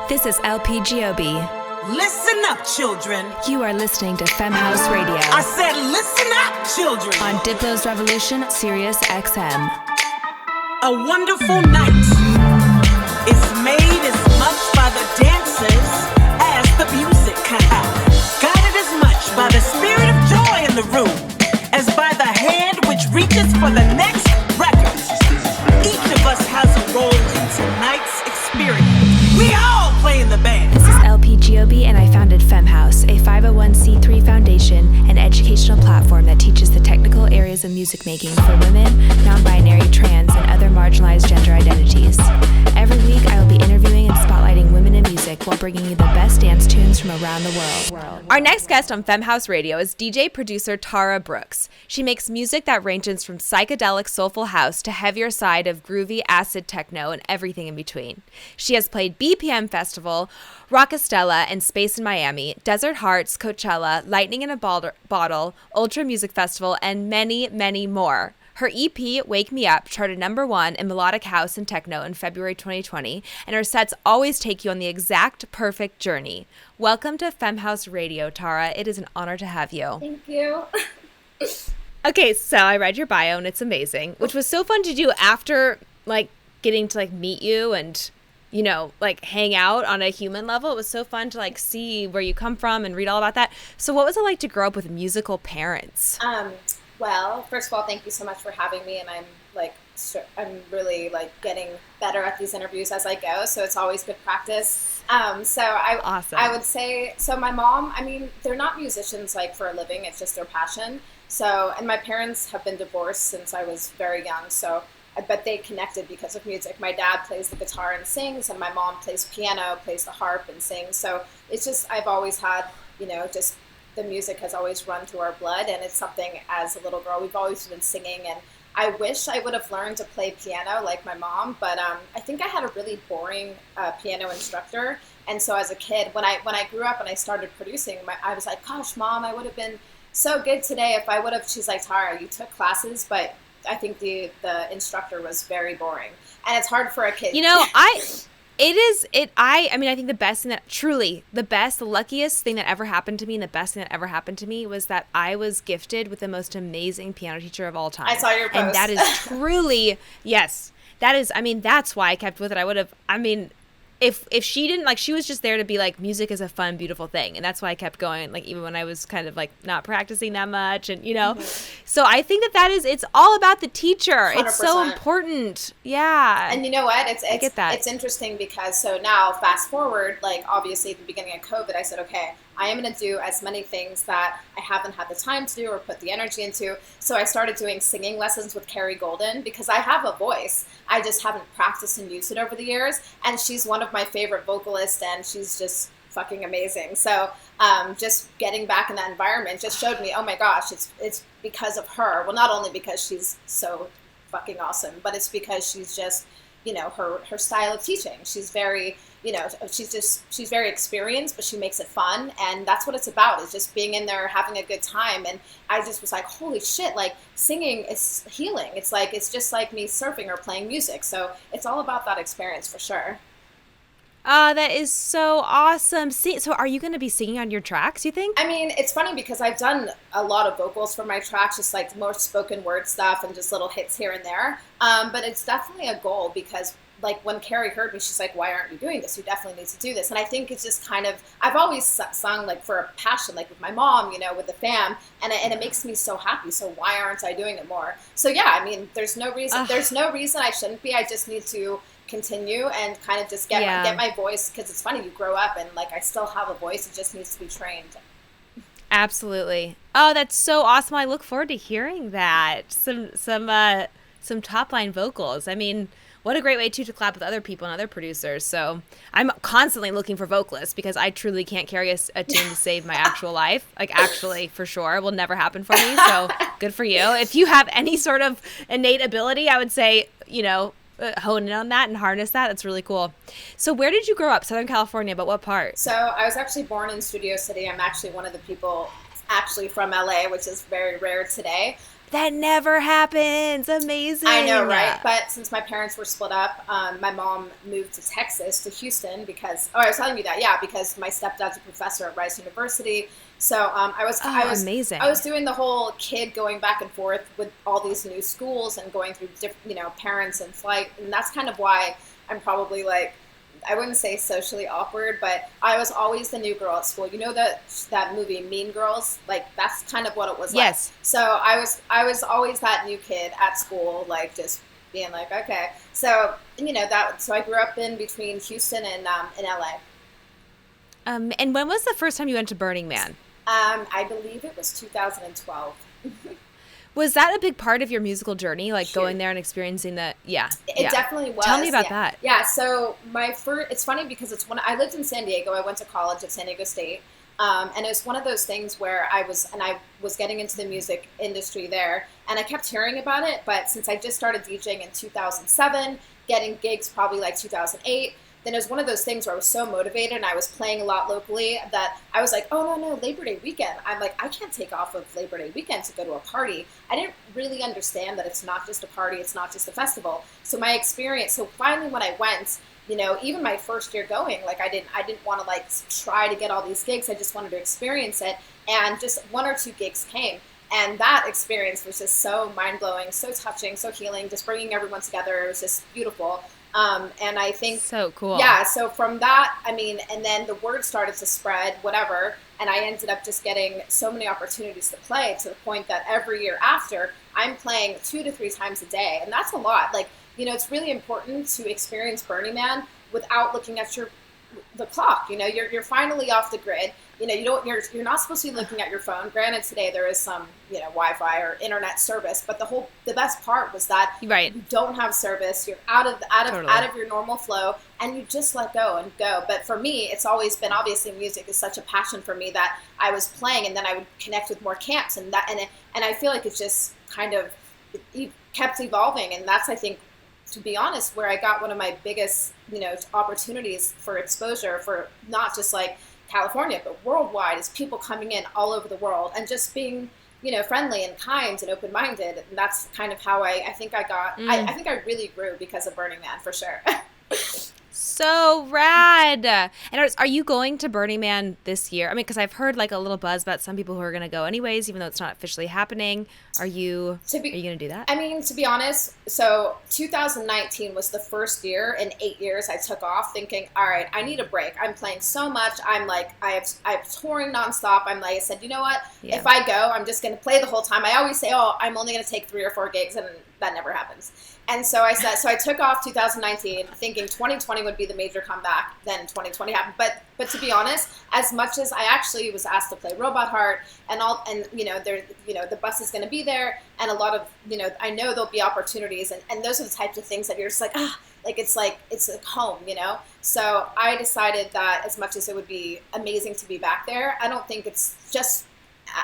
This is LP Giobbi. Listen up, children. You are listening to Femme House Radio. I said listen up, children. On Diplo's Revolution, Sirius XM. A wonderful night is made as much by the dancers as the music. Guided as much by the spirit of joy in the room as by the hand which reaches for the next record. Each of us has a role in tonight's experience. We all play in the band. This is LP Giobbi, and I founded Femme House, a 501c3 foundation and educational platform that teaches the technical areas of music making for women, non-binary, trans, and other marginalized gender identities. Every week, I will be interviewing and spotlighting women in music while bringing you the best dance tunes from around the world. Our next guest on Femme House Radio is DJ producer Tara Brooks. She makes music that ranges from psychedelic soulful house to heavier side of groovy acid techno and everything in between. She has played BPM Festival, Rockastella and Space in Miami, Desert Hearts, Coachella, Lightning in a Bottle, Ultra Music Festival, and many, many more. Her EP, Wake Me Up, charted #1 in melodic house and techno in February 2020, and her sets always take you on the exact perfect journey. Welcome to Femme House Radio, Tara. It is an honor to have you. Thank you. Okay, so I read your bio, and it's amazing, which was so fun to do after, getting to, meet you and, hang out on a human level. It was so fun to, see where you come from and read all about that. So what was it like to grow up with musical parents? Well, first of all, thank you so much for having me, and I'm really getting better at these interviews as I go, so it's always good practice. Awesome. I would say, so my mom, they're not musicians for a living, it's just their passion. So, and my parents have been divorced since I was very young, so I bet they connected because of music. My dad plays the guitar and sings, and my mom plays piano, plays the harp and sings. So it's just, I've always had, just the music has always run through our blood, and it's something as a little girl we've always been singing. And I wish I would have learned to play piano like my mom, but I think I had a really boring piano instructor. And so as a kid, when I grew up and I started producing, I was like, gosh, Mom, I would have been so good today if I would have. She's like, Tara, you took classes, but I think the instructor was very boring, and it's hard for a kid. I think the best thing the luckiest thing that ever happened to me, and the best thing that ever happened to me was that I was gifted with the most amazing piano teacher of all time. I saw your post. And that is truly, yes, that is, that's why I kept with it. I would have, if she didn't, she was just there to be music is a fun, beautiful thing. And that's why I kept going, even when I was kind of not practicing that much and, Mm-hmm. So I think it's all about the teacher. 100%. It's so important. Yeah. And you know what? I get that. It's interesting because so now fast forward, obviously at the beginning of COVID, I said, okay, I am going to do as many things that I haven't had the time to do or put the energy into. So I started doing singing lessons with Carrie Golden because I have a voice. I just haven't practiced and used it over the years. And she's one of my favorite vocalists, and she's just fucking amazing. So just getting back in that environment just showed me, oh my gosh, it's because of her. Well, not only because she's so fucking awesome, but it's because she's just, her style of teaching. She's very, she's very experienced, but she makes it fun. And that's what it's about, is just being in there, having a good time. And I just was like, holy shit, singing is healing. It's just like me surfing or playing music. So it's all about that experience for sure. That is so awesome. So are you going to be singing on your tracks, you think? It's funny because I've done a lot of vocals for my tracks, just more spoken word stuff and just little hits here and there. But it's definitely a goal because when Carrie heard me, she's like, why aren't you doing this? You definitely need to do this. And I think it's just kind of, I've always sung for a passion, with my mom, with the fam, and it makes me so happy. So why aren't I doing it more? So yeah, there's no reason I shouldn't be. I just need to continue and kind of just get my voice, because it's funny, you grow up and I still have a voice, it just needs to be trained. Absolutely. Oh, that's so awesome. I look forward to hearing that. Some top line vocals. What a great way to collab with other people and other producers. So I'm constantly looking for vocalists because I truly can't carry a tune to save my actual life. Actually, for sure, it will never happen for me. So good for you. If you have any sort of innate ability, I would say, hone in on that and harness that. That's really cool. So where did you grow up? Southern California, but what part? So I was actually born in Studio City. I'm actually one of the people actually from LA, which is very rare today. That never happens. Amazing. I know, right? But since my parents were split up, my mom moved to Texas, to Houston, because I was telling you that, because my stepdad's a professor at Rice University. So I was amazing. I was doing the whole kid going back and forth with all these new schools and going through different, parents and flight, and that's kind of why I'm probably like, I wouldn't say socially awkward, but I was always the new girl at school. You know that movie Mean Girls? Like, that's kind of what it was like. Yes. So I was always that new kid at school, like just being like, okay. So so I grew up in between Houston and in LA. And when was the first time you went to Burning Man? I believe it was 2012. Was that a big part of your musical journey, like going there and experiencing that? Yeah. It definitely was. Tell me about that. Yeah, so it's funny because I lived in San Diego. I went to college at San Diego State. And it was one of those things where I was getting into the music industry there, and I kept hearing about it, but since I just started DJing in 2007, getting gigs probably like 2008, then it was one of those things where I was so motivated and I was playing a lot locally that I was like, oh, no, Labor Day weekend. I'm like, I can't take off of Labor Day weekend to go to a party. I didn't really understand that it's not just a party, it's not just a festival. So finally when I went, even my first year going, like I didn't want to like try to get all these gigs. I just wanted to experience it. And just one or two gigs came. And that experience was just so mind-blowing, so touching, so healing, just bringing everyone together. It was just beautiful. And I think so cool. Yeah. So from that, and then the word started to spread, whatever. And I ended up just getting so many opportunities to play, to the point that every year after I'm playing 2 to 3 times a day. And that's a lot. Like, it's really important to experience Burning Man without looking at the clock. You're finally off the grid. You're not supposed to be looking at your phone. Granted, today there is some, Wi-Fi or internet service, but the best part was that you don't have service. You're out of your normal flow, and you just let go and go. But for me, it's always been, obviously music is such a passion for me that I was playing, and then I would connect with more camps, and I feel like it's just kind of it kept evolving, and that's, I think, to be honest, where I got one of my biggest, opportunities for exposure for not just like California, but worldwide, is people coming in all over the world and just being, friendly and kind and open-minded. And that's kind of how I think I got, I think I really grew because of Burning Man, for sure. So rad. And are you going to Burning Man this year? I mean, because I've heard like a little buzz about some people who are going to go anyways, even though it's not officially happening. Are you going to do that? I mean, to be honest, so 2019 was the first year in 8 years I took off thinking, all right, I need a break. I'm playing so much. I'm like, I'm touring nonstop. I'm like, I said, you know what? Yeah. If I go, I'm just going to play the whole time. I always say, I'm only going to take 3 or 4 gigs, and that never happens. And so I took off 2019 thinking 2020 would be the major comeback. Then 2020 happened. But to be honest, as much as I actually was asked to play Robot Heart and the bus is going to be there, and a lot of, I know there'll be opportunities, and those are the types of things that you're just like, it's like home, So I decided that as much as it would be amazing to be back there, I don't think it's just,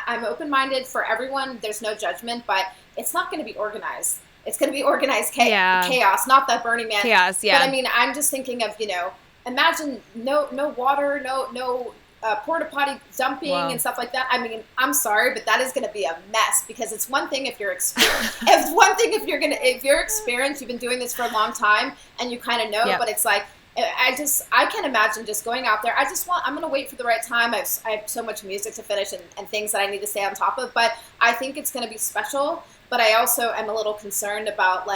I'm open-minded for everyone. There's no judgment, but it's not going to be organized. It's going to be organized chaos, not that Burning Man. Chaos, yeah. But I mean, I'm just thinking of, imagine no water, no porta potty dumping and stuff like that. I mean, I'm sorry, but that is going to be a mess, because it's one thing if you're experienced. It's one thing if you're experienced, you've been doing this for a long time and you kind of know, but it's like, I can't imagine just going out there. I'm going to wait for the right time. I have so much music to finish and things that I need to stay on top of, but I think it's going to be special. But I also am a little concerned about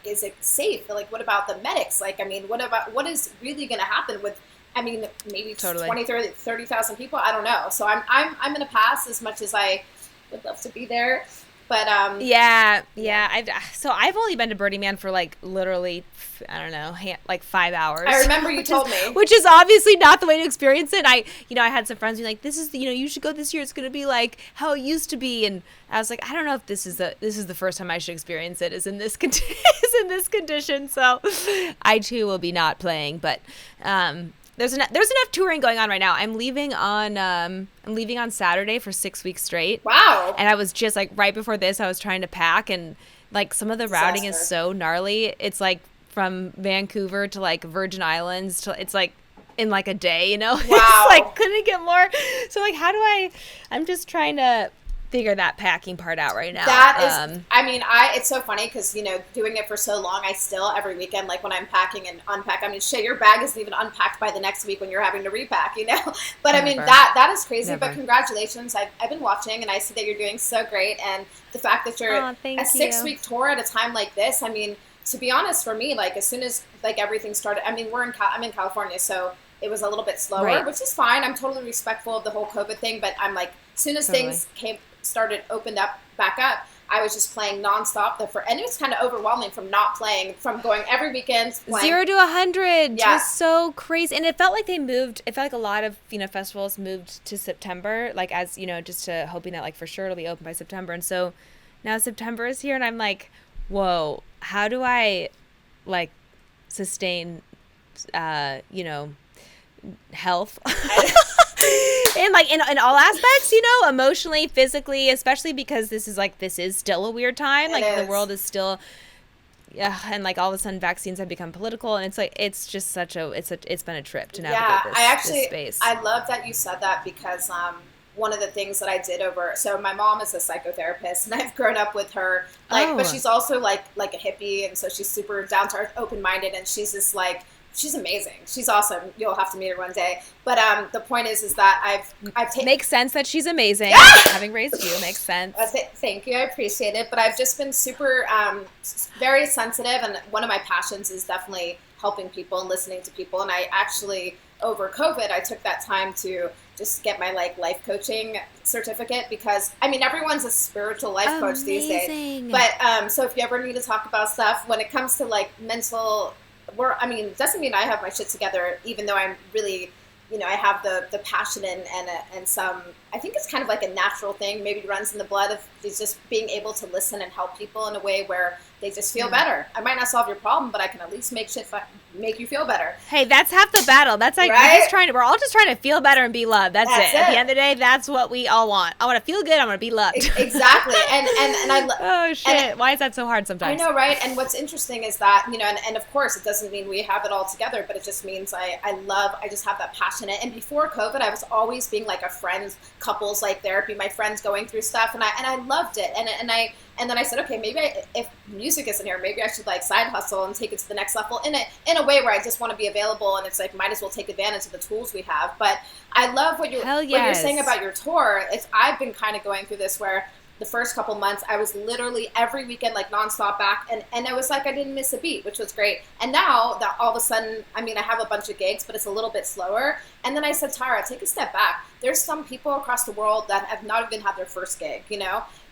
is it safe? Like, what about the medics? Like, I mean, what is really going to happen with, maybe 20, 30,000 people? I don't know. So I'm going to pass, as much as I would love to be there. But yeah. I've only been to Burning Man for like literally, I don't know, like 5 hours. I remember you told me, which is obviously not the way to experience it. I had some friends be like, "This is you should go this year. It's going to be like how it used to be." And I was like, I don't know if this is the first time I should experience it. Is in this condition. So I too will be not playing, but There's enough touring going on right now. I'm leaving on Saturday for 6 weeks straight. Wow. And I was just like, right before this, I was trying to pack, and like some of the routing is so gnarly. It's like from Vancouver to like Virgin Islands to, it's like in like a day, Wow. It's like, couldn't get more. So like, I'm just trying to figure that packing part out right now. That is, it's so funny because, doing it for so long, I still, every weekend, like when I'm packing and unpack, shit, your bag isn't even unpacked by the next week when you're having to repack, But Never. That is crazy. Never. But congratulations. I've been watching and I see that you're doing so great. And the fact that you're a 6-week tour at a time like this, to be honest, for me, like as soon as like everything started, I'm in California, so it was a little bit slower, which is fine. I'm totally respectful of the whole COVID thing, but I'm like, as soon as things opened up back up, I was just playing nonstop. And it was kind of overwhelming from not playing, from going every weekend. Playing. 0 to 100 was so crazy. And it felt like it felt like a lot of, festivals moved to September, like as, just to hoping that like for sure it'll be open by September. And so now September is here and I'm like, whoa, how do I like sustain, health? And like in all aspects, emotionally, physically, especially because this is still a weird time. The world is still, and like all of a sudden vaccines have become political, and it's like it's just it's been a trip to navigate this space. I love that you said that because one of the things that I did so my mom is a psychotherapist and I've grown up with her, but she's also like a hippie, and so she's super down to earth, open-minded, and she's just like, she's amazing. She's awesome. You'll have to meet her one day. But the point is that I've taken... Makes sense that she's amazing. Having raised you makes sense. Thank you. I appreciate it. But I've just been super, very sensitive. And one of my passions is definitely helping people and listening to people. And I actually, over COVID, I took that time to just get my life coaching certificate because, everyone's a spiritual life coach these days. But so if you ever need to talk about stuff, when it comes to mental... it doesn't mean I have my shit together, even though I'm really, I have the passion and some, I think it's kind of like a natural thing, maybe runs in the blood of just being able to listen and help people in a way where they just feel better. I might not solve your problem, but I can at least make you feel better. Hey, that's half the battle. That's like, we're all just trying to feel better and be loved. That's it. At the end of the day, that's what we all want. I want to feel good. I want to be loved. Exactly. And I oh shit. Why is that so hard sometimes? I know, right? And what's interesting is that, and of course it doesn't mean we have it all together, but it just means I just have that passion. And before COVID, I was always being like a friend's couples therapy, my friends going through stuff, and I loved it. And then I said, okay, maybe if music isn't here, maybe I should side hustle and take it to the next level in a way where I just want to be available, and it's might as well take advantage of the tools we have. But I love what you're saying about your tour. I've been kind of going through this where the first couple months I was literally every weekend nonstop back, and it was I didn't miss a beat, which was great. And now that all of a sudden, I have a bunch of gigs, but it's a little bit slower. And then I said, Tara, take a step back. There's some people across the world that have not even had their first gig,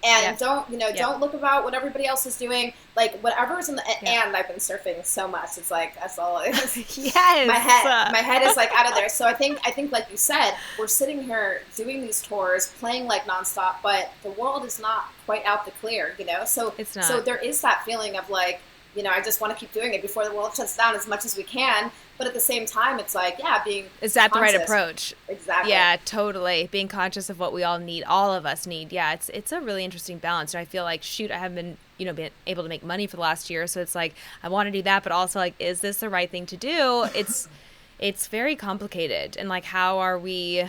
and don't look about what everybody else is doing, whatever's in the, and I've been surfing so much. It's that's all it is. Yes. My head is out of there. So I think like you said, we're sitting here doing these tours, playing nonstop, but the world is not quite out the clear, So it's not. So there is that feeling of I just want to keep doing it before the world shuts down as much as we can. But at the same time, it's being Is that conscious. the right approach? Exactly. Yeah, totally. Being conscious of what we all need, all of us need. Yeah, it's a really interesting balance. And I feel shoot, I haven't been, been able to make money for the last year. So it's I want to do that, but also is this the right thing to do? It's very complicated. And how are we,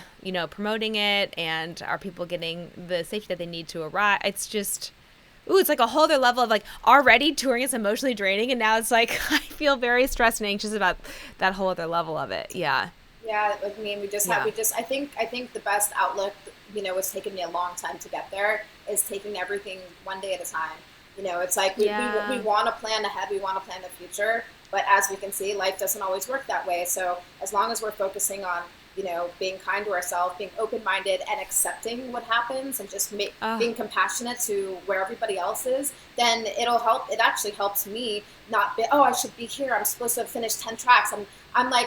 promoting it, and are people getting the safety that they need to arrive? It's just... Ooh, it's a whole other level of already touring is emotionally draining, and now it's I feel very stressed and anxious about that whole other level of it. Yeah. Yeah, I think the best outlook, it's taken me a long time to get there, is taking everything one day at a time. It's we want to plan ahead, we want to plan the future, but as we can see, life doesn't always work that way. So as long as we're focusing on being kind to ourselves, being open-minded, and accepting what happens, and just being compassionate to where everybody else is, then it'll help. It actually helps me not be, I should be here, I'm supposed to have finished 10 tracks. I've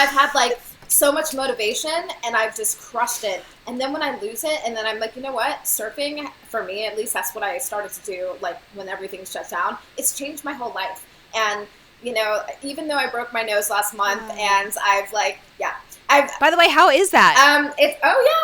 had so much motivation, and I've just crushed it. And then when I lose it, and then I'm you know what? Surfing, for me, at least that's what I started to do, when everything shut down. It's changed my whole life. And even though I broke my nose last month, and by the way, how is that?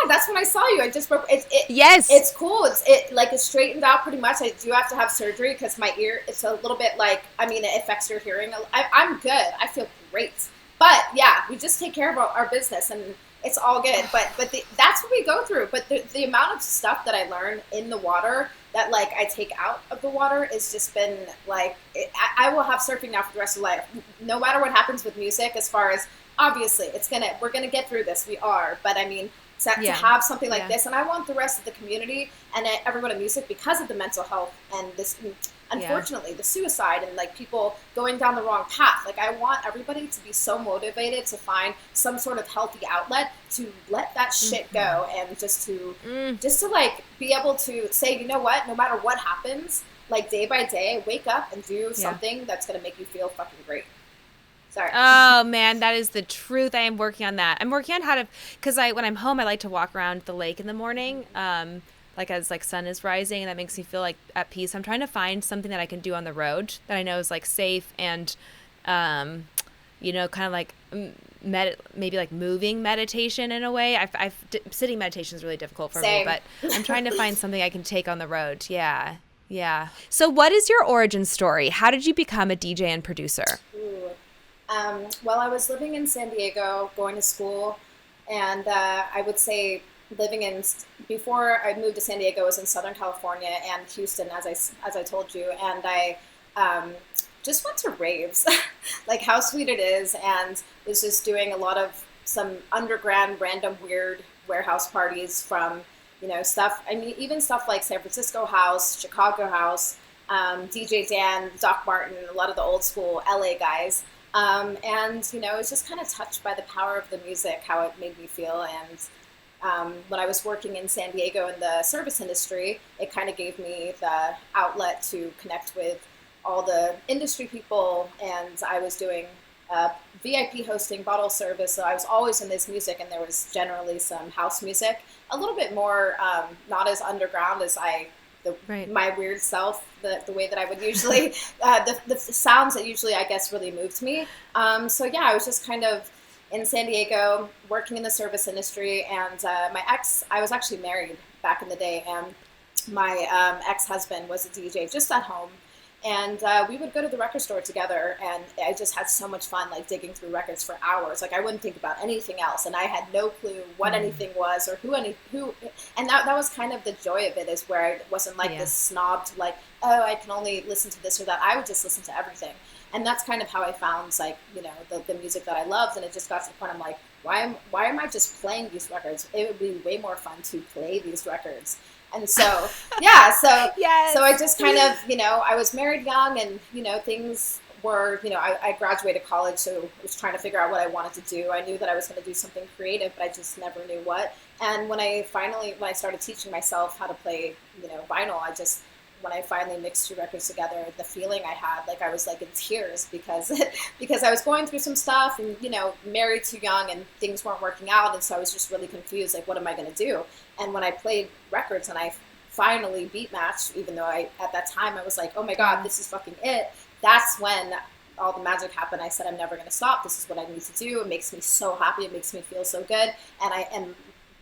That's when I saw you. I just broke it. Yes. It's cool. It's straightened out pretty much. I do have to have surgery because my ear, it's a little bit it affects your hearing. I'm good. I feel great. But yeah, we just take care of our business, and It's all good. But that's what we go through. But the amount of stuff that I learn in the water that like I take out of the water has just been like, I will have surfing now for the rest of life. No matter what happens with music, as far as obviously we're gonna get through this. We are. But I mean, to have something like this, and I want the rest of the community and everyone in music, because of the mental health and this, unfortunately, the suicide and like people going down the wrong path. Like I want everybody to be so motivated to find some sort of healthy outlet to let that shit go, and just to like be able to say, you know what, no matter what happens, like day by day, wake up and do something that's gonna make you feel fucking great. Sorry. Oh man, that is the truth. I am working on that. I'm working on how to, because when I'm home, I like to walk around the lake in the morning, like as like sun is rising, and that makes me feel like at peace. I'm trying to find something that I can do on the road that I know is like safe and, you know, kind of like maybe like moving meditation in a way. Sitting meditation is really difficult for me, but I'm trying to find something I can take on the road. Yeah. Yeah. So what is your origin story? How did you become a DJ and producer? Well, I was living in San Diego, going to school, and I would say before I moved to San Diego, I was in Southern California and Houston, as I told you, and I just went to raves, like how sweet it is, and was just doing a lot of some underground, random, weird warehouse parties from, you know, stuff, I mean, even stuff like San Francisco house, Chicago house, DJ Dan, Doc Martin, a lot of the old school LA guys. And, you know, I was just kind of touched by the power of the music, how it made me feel. And when I was working in San Diego in the service industry, it kind of gave me the outlet to connect with all the industry people. And I was doing VIP hosting, bottle service. So I was always in this music, and there was generally some house music, a little bit more not as underground as my weird self, the way that I would usually, the sounds that usually, I guess, really moved me. So yeah, I was just kind of in San Diego working in the service industry, and my ex, I was actually married back in the day, and my ex-husband was a DJ just at home. And we would go to the record store together, and I just had so much fun, like digging through records for hours. Like I wouldn't think about anything else, and I had no clue what anything was or who. And that was kind of the joy of it, is where I wasn't like this snobbed, like, oh, I can only listen to this or that. I would just listen to everything, and that's kind of how I found, like, you know, the music that I loved. And it just got to the point I'm like, why am I just playing these records? It would be way more fun to play these records. And so, yeah, so I just kind of, you know, I was married young, and, you know, things were, you know, I graduated college, so I was trying to figure out what I wanted to do. I knew that I was going to do something creative, but I just never knew what. And when I started teaching myself how to play, you know, vinyl, when I finally mixed two records together, the feeling I had, like I was like in tears because I was going through some stuff, and, you know, married too young, and things weren't working out. And so I was just really confused, like, what am I going to do? And when I played records and I finally beat matched, even though at that time I was like, oh my God, this is fucking it. That's when all the magic happened. I said, I'm never going to stop. This is what I need to do. It makes me so happy. It makes me feel so good. And I am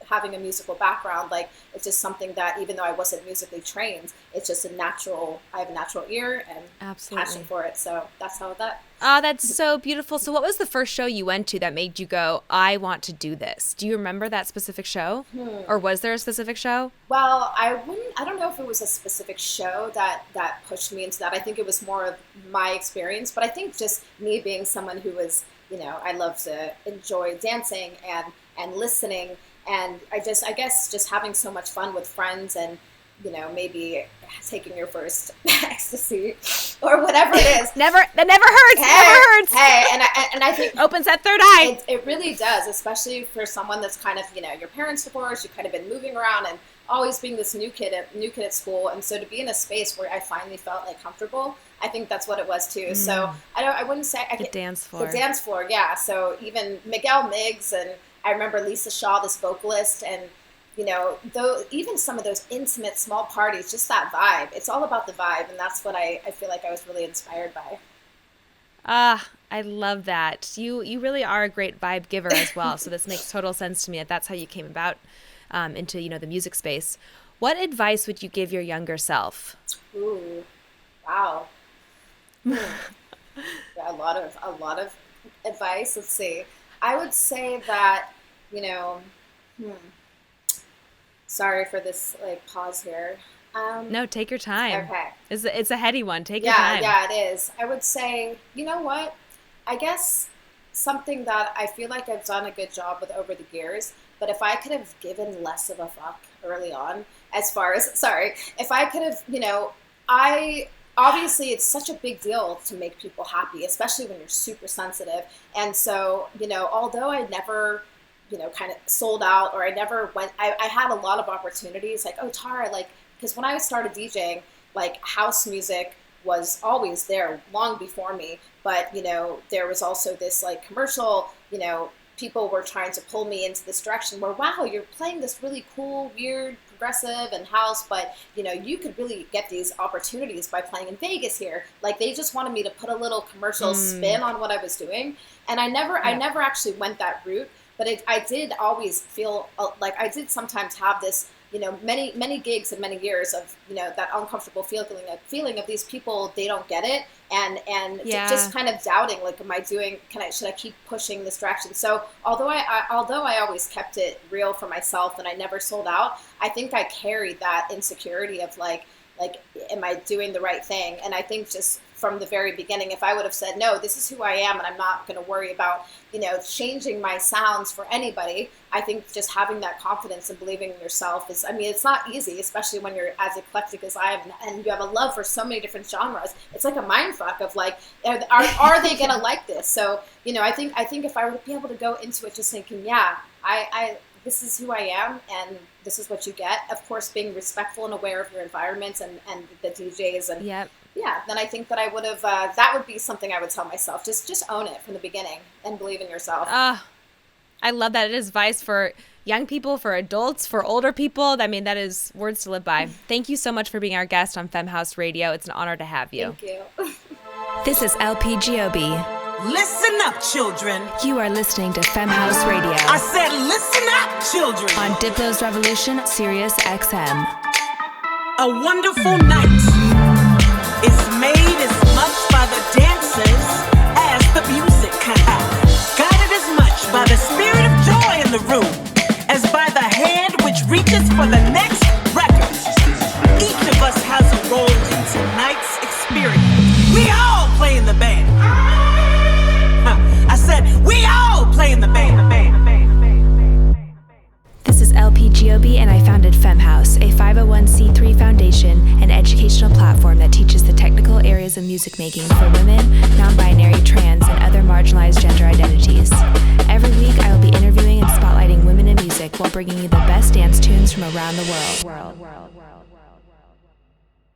having a musical background, like, it's just something that, even though I wasn't musically trained, it's just I have a natural ear and passion for it. So that's how that. Oh, that's so beautiful. So what was the first show you went to that made you go, I want to do this? Do you remember that specific show? Or was there a specific show? Well, I don't know if it was a specific show that pushed me into that. I think it was more of my experience, but I think just me being someone who was, you know, I love to enjoy dancing and listening. And I guess just having so much fun with friends, and, you know, maybe taking your first ecstasy or whatever it is. That never hurts. Never hurts. Hey, and I think opens that third eye. It really does, especially for someone that's kind of, you know, your parents divorced, you've kind of been moving around and always being this new kid at school. And so to be in a space where I finally felt like comfortable, I think that's what it was too. So I wouldn't say the dance floor. The dance floor, yeah. So even Miguel Miggs, and I remember Lisa Shaw, this vocalist, and, you know, even some of those intimate small parties, just that vibe. It's all about the vibe, and that's what I feel like I was really inspired by. I love that. You really are a great vibe giver as well. So this makes total sense to me that's how you came about into, you know, the music space. What advice would you give your younger self? Ooh, wow. A lot of advice. Let's see. I would say that you know, sorry for this like pause here. No, take your time. Okay. It's a heady one. Take your time. Yeah, it is. I would say, you know what? I guess something that I feel like I've done a good job with over the years, but if I could have given less of a fuck early on, if I could have, obviously it's such a big deal to make people happy, especially when you're super sensitive. And so, although I never, kind of sold out, or I never went, I had a lot of opportunities like, oh, Tara, like, because when I started DJing, like house music was always there long before me. But, there was also this like commercial, people were trying to pull me into this direction where, wow, you're playing this really cool, weird, progressive and house, but, you could really get these opportunities by playing in Vegas here. Like they just wanted me to put a little commercial spin on what I was doing. And I never actually went that route, but I did always feel like I did sometimes have this, many gigs and many years of, that uncomfortable feeling of these people, they don't get it. And just kind of doubting, like, should I keep pushing this direction? So although I always kept it real for myself and I never sold out, I think I carried that insecurity of like, am I doing the right thing? And I think just from the very beginning, if I would have said, no, this is who I am and I'm not going to worry about, changing my sounds for anybody, I think just having that confidence and believing in yourself is, it's not easy, especially when you're as eclectic as I am and you have a love for so many different genres. It's like a mind fuck of like, are they going to like this? So, I think if I would be able to go into it just thinking, yeah, this is who I am and this is what you get. Of course, being respectful and aware of your environment and the DJs and yeah, then I think that I would have, that would be something I would tell myself. Just own it from the beginning and believe in yourself. I love that. It is advice for young people, for adults, for older people. That is words to live by. Thank you so much for being our guest on Femme House Radio. It's an honor to have you. Thank you. This is LP Giobbi. Listen up, children. You are listening to Femme House Radio. I said listen up, children. On Diplo's Revolution, Sirius XM. A wonderful night is made as much by the dancers as the music. Guided as much by the spirit of joy in the room as by the hand which reaches for the next record. Each of us has a role in tonight's experience. We all play in the band. I said, we all play in the band. This is LP Giobbi, and I founded Femme House, a 501c3 foundation and educational platform that teaches the technical areas of music making for women, non-binary, trans, and other marginalized gender identities. Every week, I will be interviewing and spotlighting women in music while bringing you the best dance tunes from around the world.